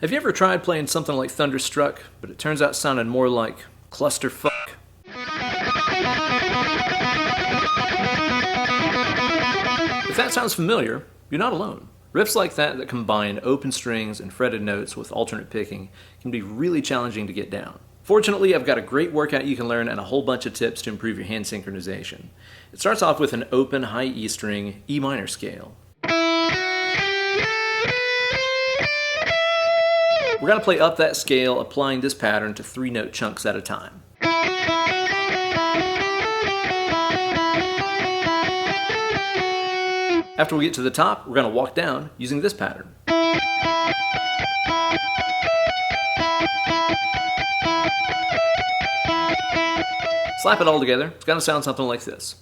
Have you ever tried playing something like Thunderstruck, but it turns out sounding more like ClusterF? If that sounds familiar, you're not alone. Riffs like that combine open strings and fretted notes with alternate picking can be really challenging to get down. Fortunately, I've got a great workout you can learn and a whole bunch of tips to improve your hand synchronization. It starts off with an open high E string, E minor scale. We're going to play up that scale, applying this pattern to 3-note chunks at a time. After we get to the top, we're going to walk down using this pattern. Slap it all together, it's going to sound something like this.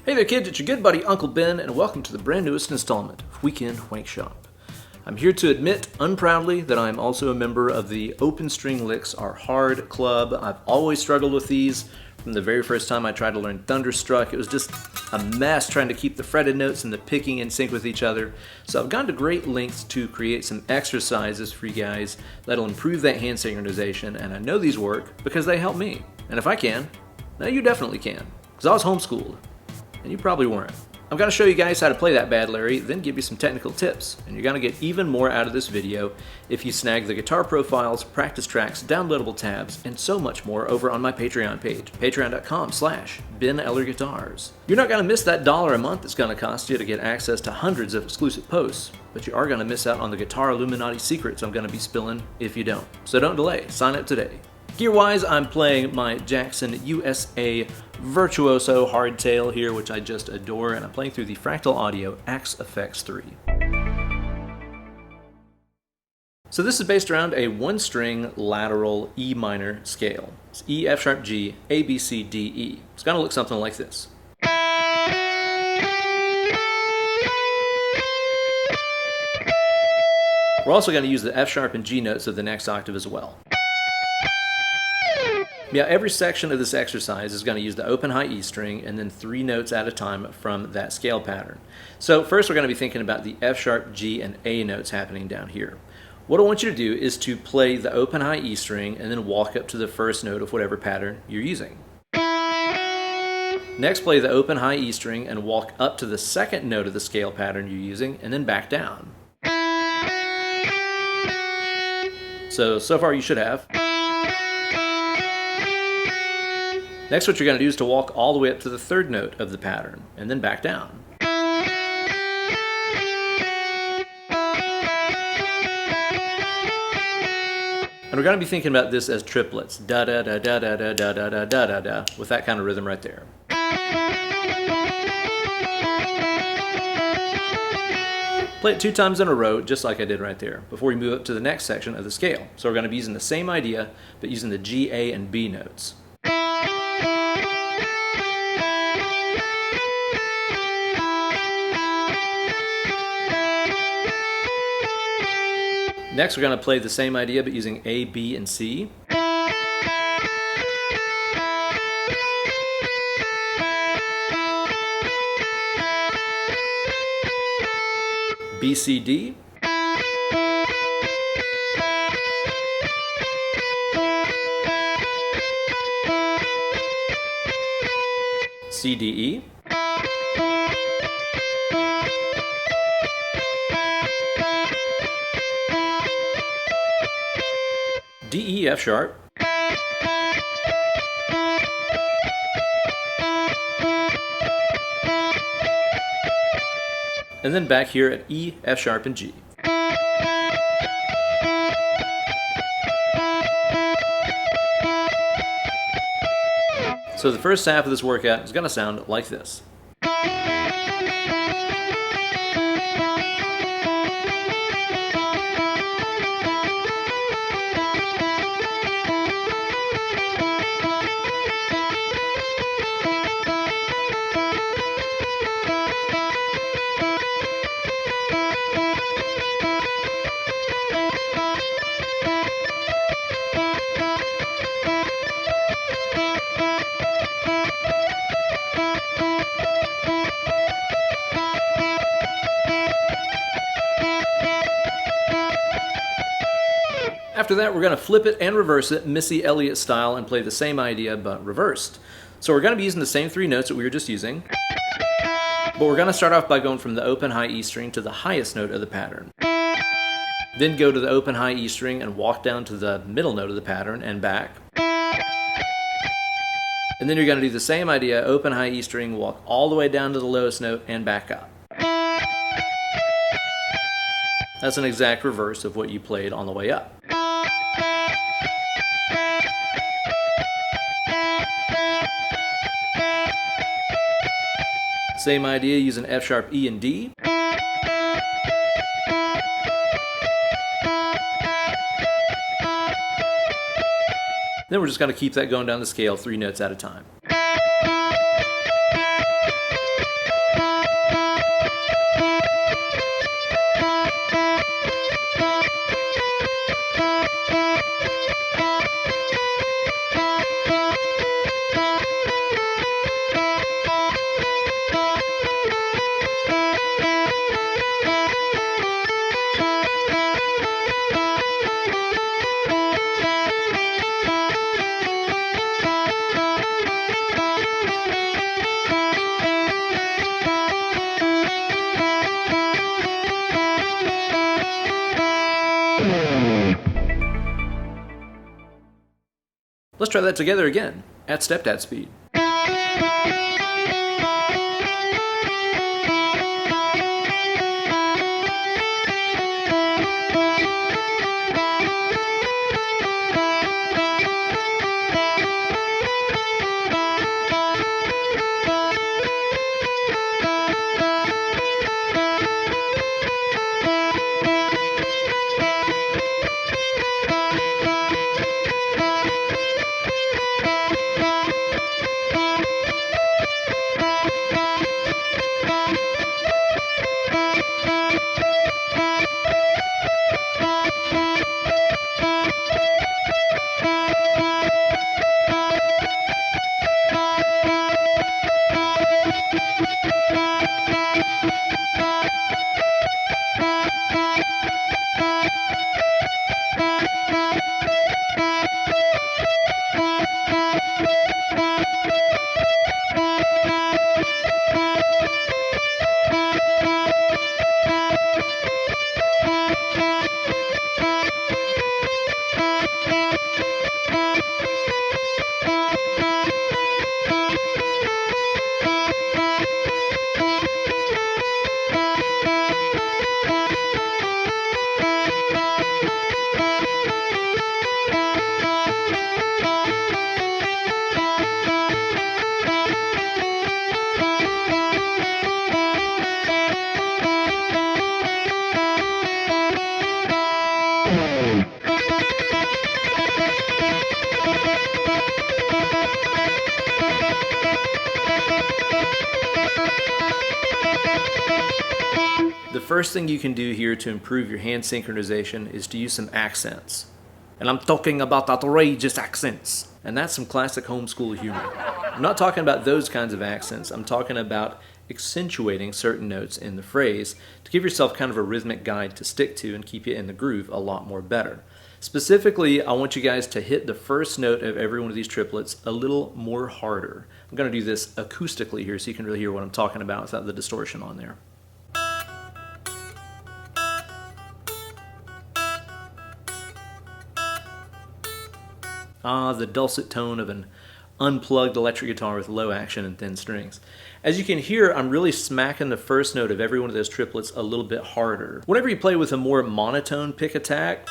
Hey there kids, it's your good buddy Uncle Ben, and welcome to the brand newest installment of Weekend Wank Shop. I'm here to admit, unproudly, that I am also a member of the Open String Licks Are Hard Club. I've always struggled with these. From the very first time I tried to learn Thunderstruck, it was just a mess trying to keep the fretted notes and the picking in sync with each other. So I've gone to great lengths to create some exercises for you guys that'll improve that hand synchronization, and I know these work because they help me. And if I can, now you definitely can, because I was homeschooled. And you probably weren't. I'm going to show you guys how to play that bad Larry, then give you some technical tips. And you're going to get even more out of this video if you snag the guitar profiles, practice tracks, downloadable tabs, and so much more over on my Patreon page, patreon.com/BenEllerGuitars. You're not going to miss that $1 a month it's going to cost you to get access to hundreds of exclusive posts, but you are going to miss out on the Guitar Illuminati secrets I'm going to be spilling if you don't. So don't delay, sign up today. Gear-wise, I'm playing my Jackson USA Virtuoso Hardtail here, which I just adore, and I'm playing through the Fractal Audio Axe FX 3. So this is based around a one-string lateral E minor scale. It's E, F sharp, G, A, B, C, D, E. It's going to look something like this. We're also going to use the F sharp and G notes of the next octave as well. Yeah, every section of this exercise is going to use the open high E string and then 3 notes at a time from that scale pattern. So first we're going to be thinking about the F sharp, G, and A notes happening down here. What I want you to do is to play the open high E string and then walk up to the first note of whatever pattern you're using. Next, play the open high E string and walk up to the second note of the scale pattern you're using and then back down. So far you should have. Next, what you're going to do is to walk all the way up to the third note of the pattern, and then back down. And we're going to be thinking about this as triplets, da-da-da-da-da-da-da-da-da-da-da, with that kind of rhythm right there. Play it 2 times in a row, just like I did right there, before we move up to the next section of the scale. So we're going to be using the same idea, but using the G, A, and B notes. Next, we're going to play the same idea, but using A, B, and C. B, C, D. C, D, E. D, E, F sharp. And then back here at E, F sharp, and G. So the first half of this workout is going to sound like this. After that, we're going to flip it and reverse it, Missy Elliott style, and play the same idea but reversed. So we're going to be using the same 3 notes that we were just using, but we're going to start off by going from the open high E string to the highest note of the pattern. Then go to the open high E string and walk down to the middle note of the pattern and back. And then you're going to do the same idea, open high E string, walk all the way down to the lowest note and back up. That's an exact reverse of what you played on the way up. Same idea using F sharp, E, and D. Then we're just going to keep that going down the scale 3 notes at a time. Let's try that together again, at stepdad speed. The first thing you can do here to improve your hand synchronization is to use some accents. And I'm talking about outrageous accents. And that's some classic homeschool humor. I'm not talking about those kinds of accents. I'm talking about accentuating certain notes in the phrase to give yourself kind of a rhythmic guide to stick to and keep you in the groove a lot more better. Specifically, I want you guys to hit the first note of every one of these triplets a little more harder. I'm going to do this acoustically here so you can really hear what I'm talking about without the distortion on there. Ah, the dulcet tone of an unplugged electric guitar with low action and thin strings. As you can hear, I'm really smacking the first note of every one of those triplets a little bit harder. Whenever you play with a more monotone pick attack,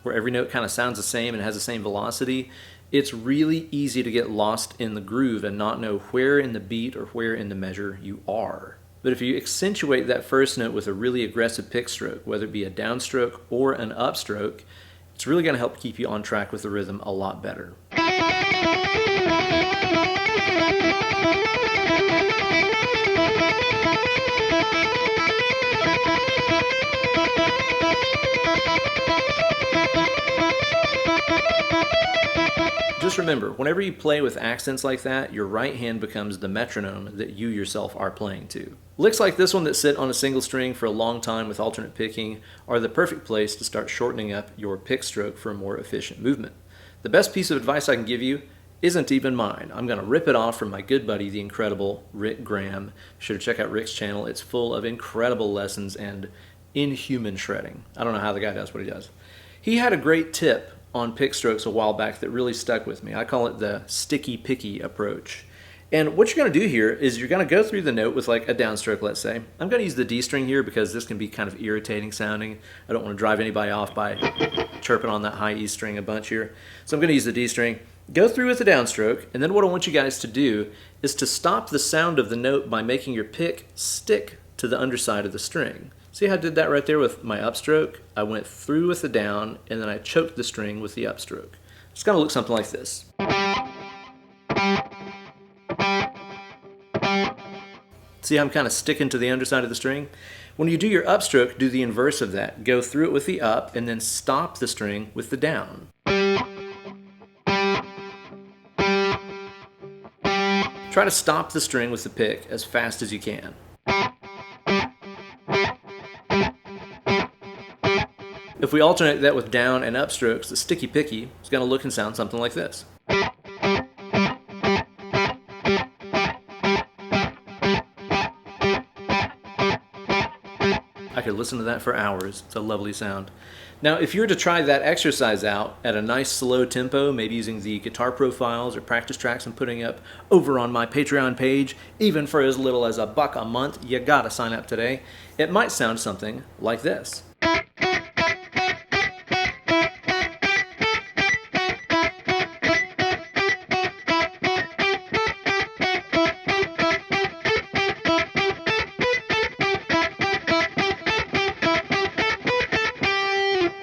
where every note kind of sounds the same and has the same velocity, it's really easy to get lost in the groove and not know where in the beat or where in the measure you are. But if you accentuate that first note with a really aggressive pick stroke, whether it be a downstroke or an upstroke, it's really going to help keep you on track with the rhythm a lot better. Just remember, whenever you play with accents like that, your right hand becomes the metronome that you yourself are playing to. Licks like this one that sit on a single string for a long time with alternate picking are the perfect place to start shortening up your pick stroke for a more efficient movement. The best piece of advice I can give you isn't even mine. I'm going to rip it off from my good buddy, the incredible Rick Graham. Be sure to check out Rick's channel. It's full of incredible lessons and inhuman shredding. I don't know how the guy does what he does. He had a great tip on pick strokes a while back that really stuck with me. I call it the sticky picky approach. And what you're going to do here is you're going to go through the note with like a downstroke, let's say. I'm going to use the D string here because this can be kind of irritating sounding. I don't want to drive anybody off by chirping on that high E string a bunch here. So I'm going to use the D string, go through with the downstroke, and then what I want you guys to do is to stop the sound of the note by making your pick stick to the underside of the string. See how I did that right there with my upstroke? I went through with the down, and then I choked the string with the upstroke. It's going to look something like this. See how I'm kind of sticking to the underside of the string? When you do your upstroke, do the inverse of that. Go through it with the up, and then stop the string with the down. Try to stop the string with the pick as fast as you can. If we alternate that with down and upstrokes, the sticky picky is going to look and sound something like this. I could listen to that for hours. It's a lovely sound. Now, if you were to try that exercise out at a nice slow tempo, maybe using the guitar profiles or practice tracks I'm putting up over on my Patreon page, even for as little as $1 a month, you gotta sign up today, it might sound something like this.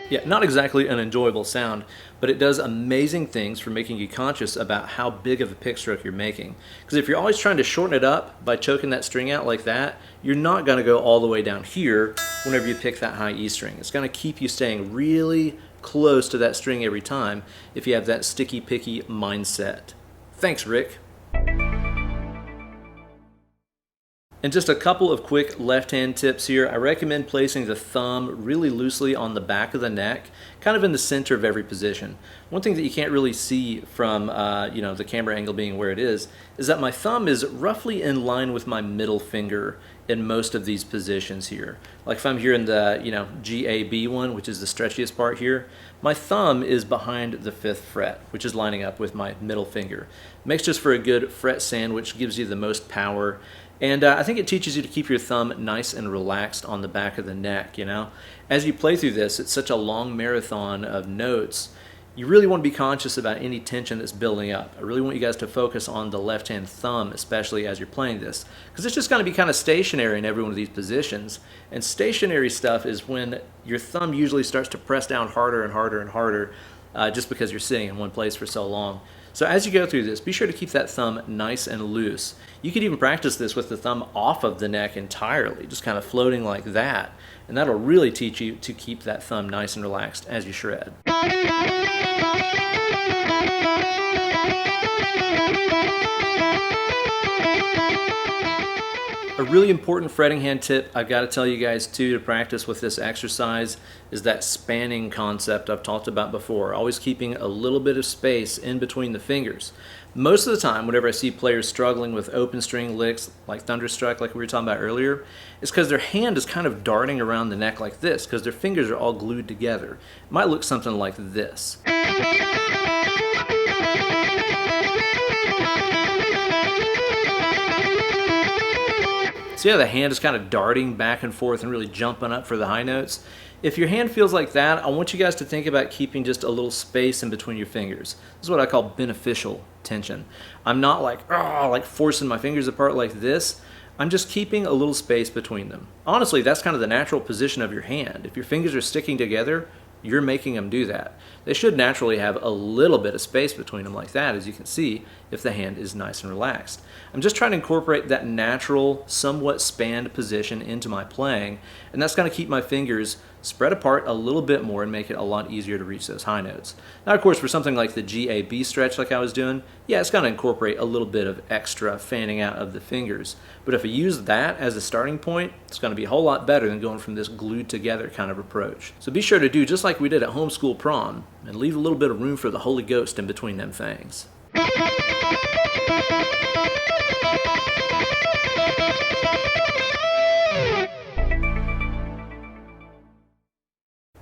Yeah, not exactly an enjoyable sound, but it does amazing things for making you conscious about how big of a pick stroke you're making. Because if you're always trying to shorten it up by choking that string out like that, you're not going to go all the way down here whenever you pick that high E string. It's going to keep you staying really close to that string every time if you have that sticky picky mindset. Thanks, Rick. And just a couple of quick left-hand tips here. I recommend placing the thumb really loosely on the back of the neck, kind of in the center of every position. One thing that you can't really see from the camera angle being where it is that my thumb is roughly in line with my middle finger in most of these positions here. Like if I'm here in the GAB one, which is the stretchiest part here, my thumb is behind the 5th fret, which is lining up with my middle finger. Makes just for a good fret sandwich, gives you the most power. And I think it teaches you to keep your thumb nice and relaxed on the back of the neck, As you play through this, it's such a long marathon of notes. You really want to be conscious about any tension that's building up. I really want you guys to focus on the left-hand thumb, especially as you're playing this, because it's just going to be kind of stationary in every one of these positions. And stationary stuff is when your thumb usually starts to press down harder and harder and harder, just because you're sitting in one place for so long. So as you go through this, be sure to keep that thumb nice and loose. You could even practice this with the thumb off of the neck entirely, just kind of floating like that. And that'll really teach you to keep that thumb nice and relaxed as you shred. A really important fretting hand tip I've got to tell you guys too to practice with this exercise is that spanning concept I've talked about before, always keeping a little bit of space in between the fingers. Most of the time, whenever I see players struggling with open string licks like Thunderstruck, like we were talking about earlier, it's because their hand is kind of darting around the neck like this, because their fingers are all glued together. It might look something like this. So yeah, the hand is kind of darting back and forth and really jumping up for the high notes. If your hand feels like that, I want you guys to think about keeping just a little space in between your fingers. This is what I call beneficial tension. I'm not like forcing my fingers apart like this. I'm just keeping a little space between them. Honestly, that's kind of the natural position of your hand. If your fingers are sticking together, you're making them do that. They should naturally have a little bit of space between them like that, as you can see, if the hand is nice and relaxed. I'm just trying to incorporate that natural, somewhat spanned position into my playing, and that's going to keep my fingers spread apart a little bit more and make it a lot easier to reach those high notes. Now, of course, for something like the G-A-B stretch like I was doing, yeah, it's going to incorporate a little bit of extra fanning out of the fingers. But if I use that as a starting point, it's going to be a whole lot better than going from this glued together kind of approach. So be sure to do just like we did at homeschool prom and leave a little bit of room for the Holy Ghost in between them things.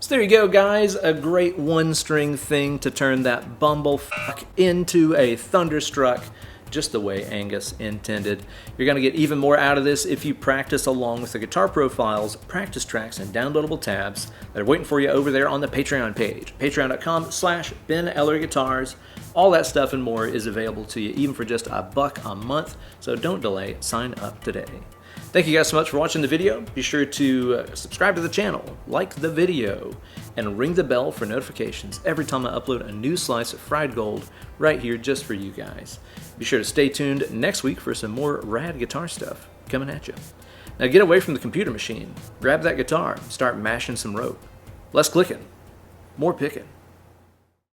So there you go, guys, a great one-string thing to turn that bumblefuck into a Thunderstruck, just the way Angus intended. You're going to get even more out of this if you practice along with the guitar profiles, practice tracks, and downloadable tabs that are waiting for you over there on the Patreon page, patreon.com/BenEllerGuitars. All that stuff and more is available to you, even for just $1 a month, so don't delay, sign up today. Thank you guys so much for watching the video. Be sure to subscribe to the channel, like the video, and ring the bell for notifications every time I upload a new slice of fried gold right here just for you guys. Be sure to stay tuned next week for some more rad guitar stuff coming at you. Now get away from the computer machine, grab that guitar, start mashing some rope. Less clicking, more picking.